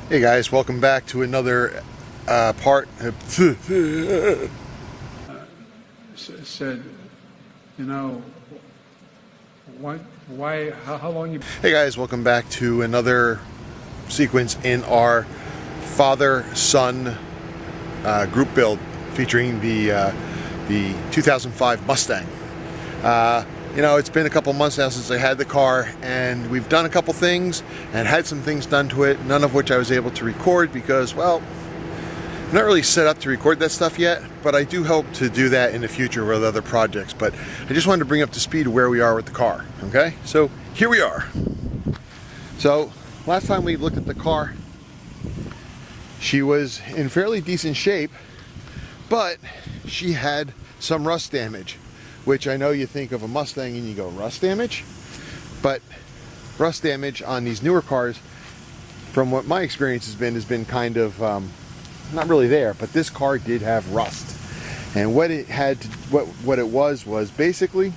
Hey guys, welcome back to another part. Said, you know, why, how long you... Hey guys, welcome back to another sequence in our father-son group build featuring the 2005 Mustang. You know, it's been a couple months now since I had the car, and we've done a couple things and had some things done to it, none of which I was able to record because, well, I'm not really set up to record that stuff yet, but I do hope to do that in the future with other projects. But I just wanted to bring up to speed where we are with the car, okay? So here we are. So last time we looked at the car, she was in fairly decent shape, but she had some rust damage, which I know you think of a Mustang and you go, rust damage? But rust damage on these newer cars, from what my experience has been kind of not really there, but this car did have rust. And what it had to, what it was basically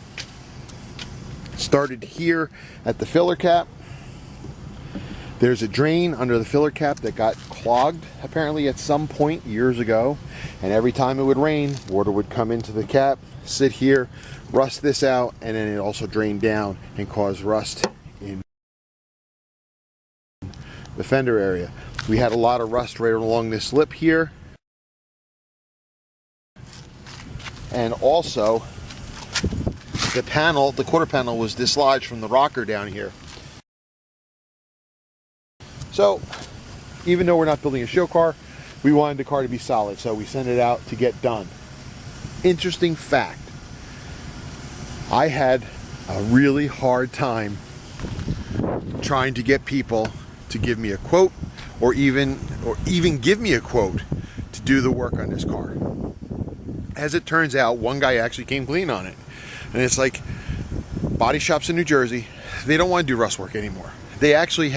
started here at the filler cap. There's a drain under the filler cap that got clogged apparently at some point years ago, and every time it would rain, water would come into the cap, sit here, rust this out, and then it also drained down and caused rust in the fender area. We had a lot of rust right along this lip here, and also the panel, the quarter panel, was dislodged from the rocker down here. So even though we're not building a show car, we wanted the car to be solid, so we sent it out to get done. Interesting fact, I had a really hard time trying to get people to give me a quote or even give me a quote to do the work on this car. As it turns out, one guy actually came clean on it. And it's like, body shops in New Jersey, they don't want to do rust work anymore. They actually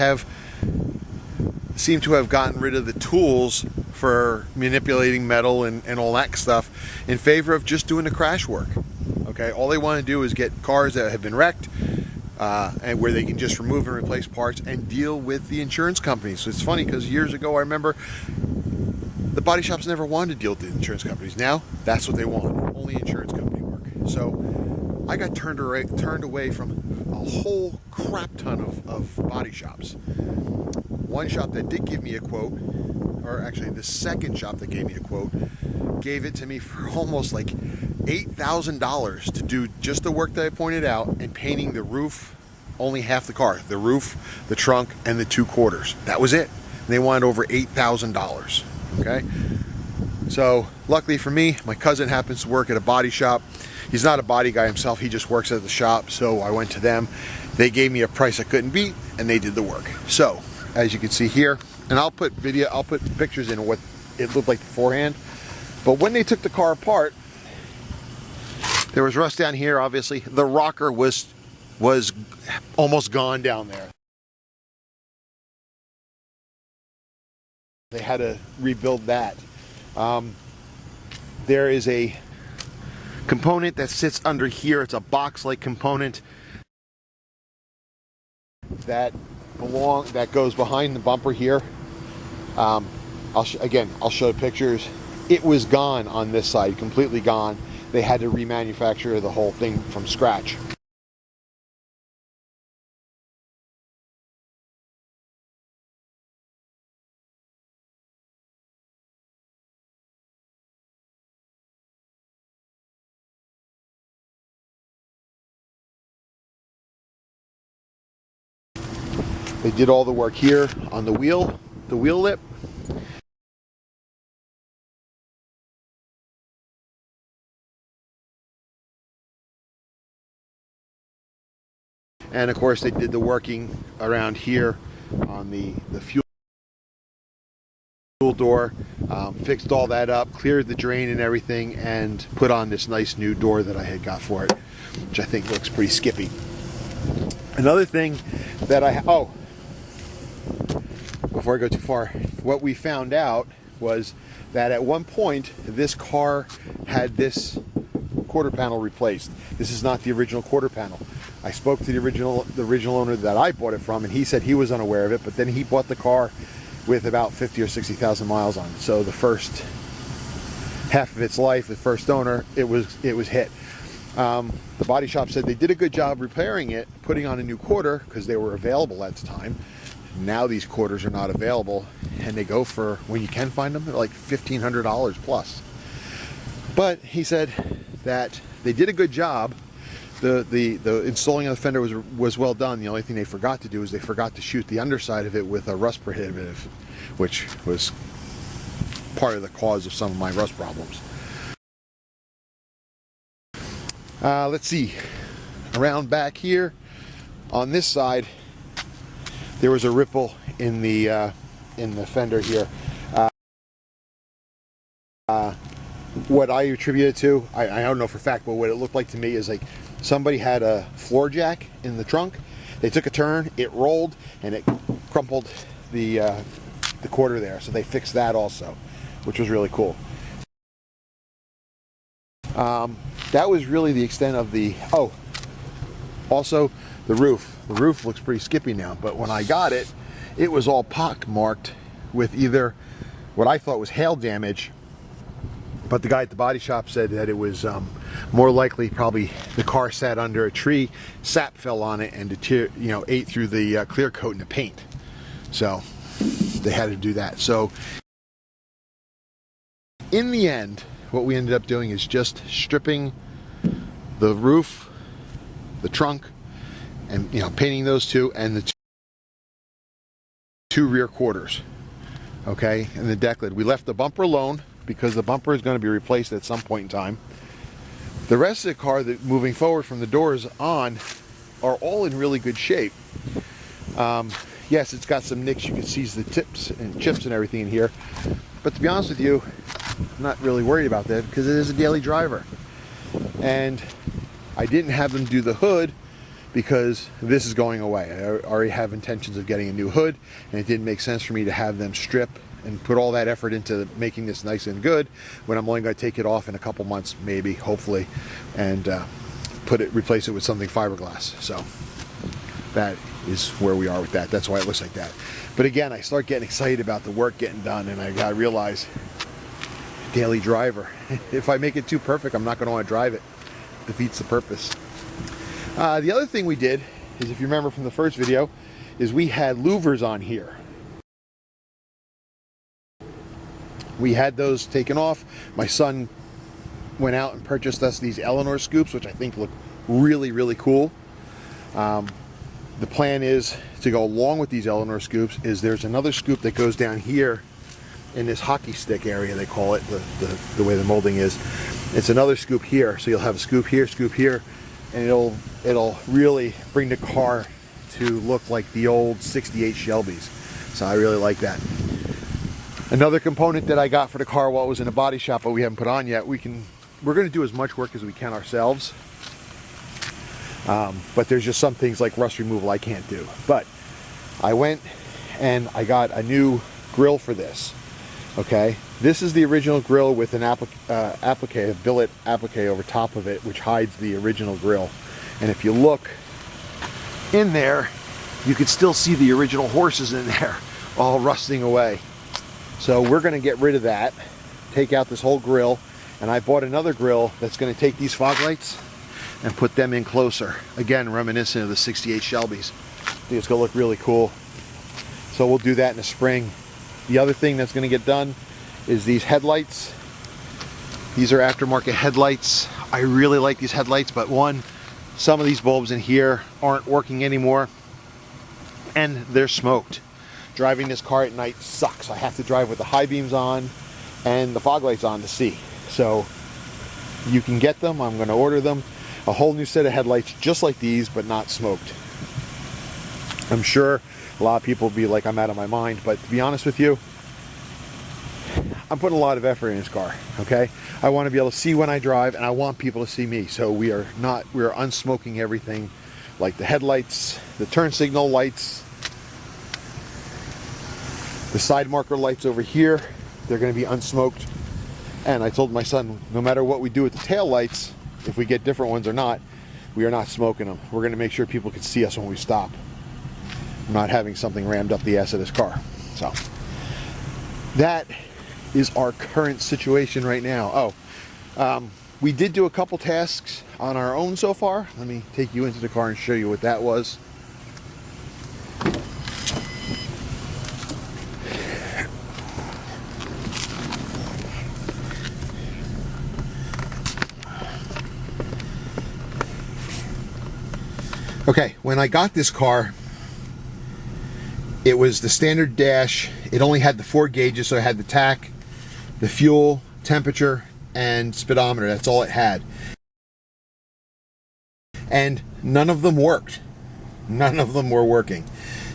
seem to have gotten rid of the tools for manipulating metal and all that stuff in favor of just doing the crash work. Okay, all they want to do is get cars that have been wrecked and where they can just remove and replace parts and deal with the insurance companies. So it's funny because years ago I remember the body shops never wanted to deal with the insurance companies. Now that's what they want, only insurance company work. So I got turned away from a whole crap ton of body shops. One shop that did give me a quote, or actually the second shop that gave me a quote, gave it to me for almost like $8,000 to do just the work that I pointed out and painting the roof, only half the car, the roof, the trunk, and the 2 quarters. That was it. And they wanted over $8,000. Okay, so luckily for me, my cousin happens to work at a body shop. He's not a body guy himself, he just works at the shop, so I went to them. They gave me a price I couldn't beat, and they did the work. So as you can see here, and I'll put pictures in of what it looked like beforehand, but when they took the car apart, there was rust down here. Obviously the rocker was almost gone down there. They had to rebuild that. There is a component that sits under here. It's a box-like component that goes behind the bumper here. I'll show pictures. It was gone on this side, completely gone. They had to remanufacture the whole thing from scratch. They did all the work here on the wheel lip. And of course they did the working around here on the fuel door, fixed all that up, cleared the drain and everything, and put on this nice new door that I had got for it, which I think looks pretty skippy. Another thing that before I go too far, what we found out was that at one point this car had this quarter panel replaced. This is not the original quarter panel. I spoke to the original owner that I bought it from, and he said he was unaware of it, but then he bought the car with about 50 or 60,000 miles on it. So the first half of its life, the first owner, it was hit. The body shop said they did a good job repairing it, putting on a new quarter because they were available at the time. Now these quarters are not available, and they go for, when you can find them, they're like $1,500 plus. But he said that they did a good job. The installing of the fender was well done. The only thing they forgot to do is they forgot to shoot the underside of it with a rust prohibitive, which was part of the cause of some of my rust problems. Let's see, around back here on this side there was a ripple in the fender here. What I attribute it to, I don't know for a fact, but what it looked like to me is like somebody had a floor jack in the trunk. They took a turn, it rolled, and it crumpled the quarter there. So they fixed that also, which was really cool. That was really the extent of the, oh, also the roof. The roof looks pretty skippy now, but when I got it, it was all pock marked with either what I thought was hail damage, but the guy at the body shop said that it was more likely probably the car sat under a tree, sap fell on it, and ate through the clear coat and the paint. So they had to do that. So in the end, what we ended up doing is just stripping the roof, the trunk, and painting those two, and the two rear quarters. Okay, and the deck lid. We left the bumper alone because the bumper is going to be replaced at some point in time. The rest of the car, that moving forward from the doors on, are all in really good shape. Yes, it's got some nicks. You can see the tips and chips and everything in here. But to be honest with you, I'm not really worried about that because it is a daily driver. And I didn't have them do the hood because this is going away. I already have intentions of getting a new hood, and it didn't make sense for me to have them strip and put all that effort into making this nice and good when I'm only going to take it off in a couple months, maybe, hopefully, and replace it with something fiberglass. So that is where we are with that. That's why it looks like that. But again, I start getting excited about the work getting done, and I got to realize, daily driver. If I make it too perfect, I'm not going to want to drive it. It defeats the purpose. The other thing we did is, if you remember from the first video, is we had louvers on here. We had those taken off. My son went out and purchased us these Eleanor scoops, which I think look really, really cool. The plan is to go along with these Eleanor scoops is there's another scoop that goes down here in this hockey stick area, they call it, the way the molding is. It's another scoop here, so you'll have a scoop here, and it'll really bring the car to look like the old 68 Shelbys. So I really like that. Another component that I got for the car while it was in a body shop, but we haven't put on yet, we're going to do as much work as we can ourselves. But there's just some things like rust removal I can't do. But I went and I got a new grill for this. Okay, this is the original grill with an a billet applique over top of it, which hides the original grill. And if you look in there, you can still see the original horses in there, all rusting away. So we're going to get rid of that, take out this whole grill, and I bought another grill that's going to take these fog lights and put them in closer. Again, reminiscent of the 68 Shelbys. I think it's going to look really cool. So we'll do that in the spring. The other thing that's going to get done is these headlights. These are aftermarket headlights. I really like these headlights, but some of these bulbs in here aren't working anymore, and they're smoked. Driving this car at night sucks. I have to drive with the high beams on and the fog lights on to see. So you can get them. I'm going to order them. A whole new set of headlights just like these, but not smoked. I'm sure a lot of people will be like, I'm out of my mind, but to be honest with you, I'm putting a lot of effort in this car, okay? I want to be able to see when I drive, and I want people to see me. So we are unsmoking everything, like the headlights, the turn signal lights, the side marker lights over here, they're going to be unsmoked. And I told my son, no matter what we do with the tail lights, if we get different ones or not, we are not smoking them. We're going to make sure people can see us when we stop. I'm not having something rammed up the ass of this car. So that is our current situation right now. We did do a couple tasks on our own so far. Let me take you into the car and show you what that was. Okay, when I got this car, it was the standard dash. It only had the 4 gauges, so it had the tach, the fuel, temperature, and speedometer. That's all it had. And none of them worked. None of them were working.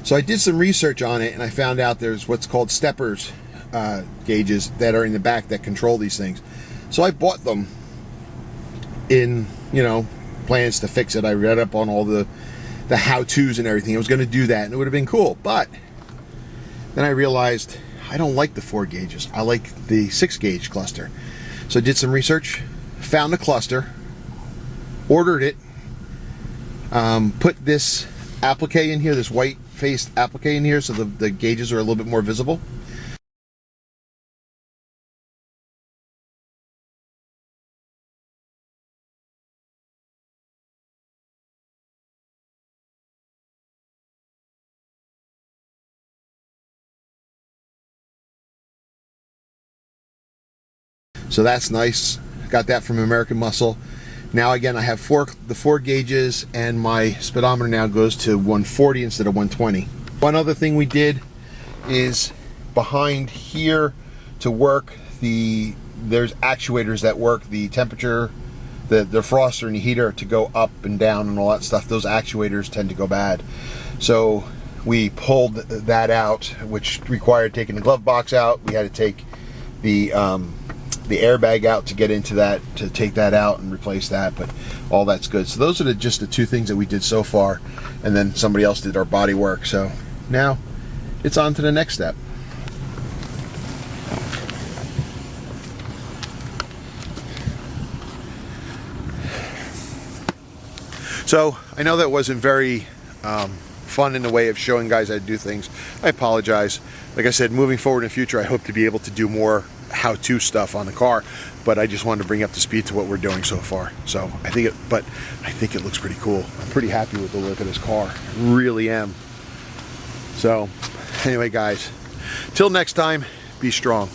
So I did some research on it, and I found out there's what's called steppers gauges that are in the back that control these things. So I bought them in, plans to fix it. I read up on all the how-tos and everything. I was going to do that, and it would have been cool. But then I realized I don't like the 4 gauges. I like the 6 gauge cluster. So I did some research, found a cluster, ordered it, put this applique in here, this white-faced applique in here, so the gauges are a little bit more visible. So that's nice. Got that from American Muscle. Now again, I have the 4 gauges, and my speedometer now goes to 140 instead of 120. One other thing we did is behind here to work there's actuators that work the temperature, the defroster and the heater to go up and down and all that stuff. Those actuators tend to go bad. So we pulled that out, which required taking the glove box out. We had to take the airbag out to get into that, to take that out and replace that, but all that's good. So those are just the 2 things that we did so far, and then somebody else did our body work. So now it's on to the next step. So I know that wasn't very fun in the way of showing guys how to do things. I apologize. Like I said, moving forward in the future, I hope to be able to do more how-to stuff on the car, but I just wanted to bring up to speed to what we're doing so far. So I think it looks pretty cool. I'm pretty happy with the look of this car. I really am. So anyway, guys, till next time, be strong.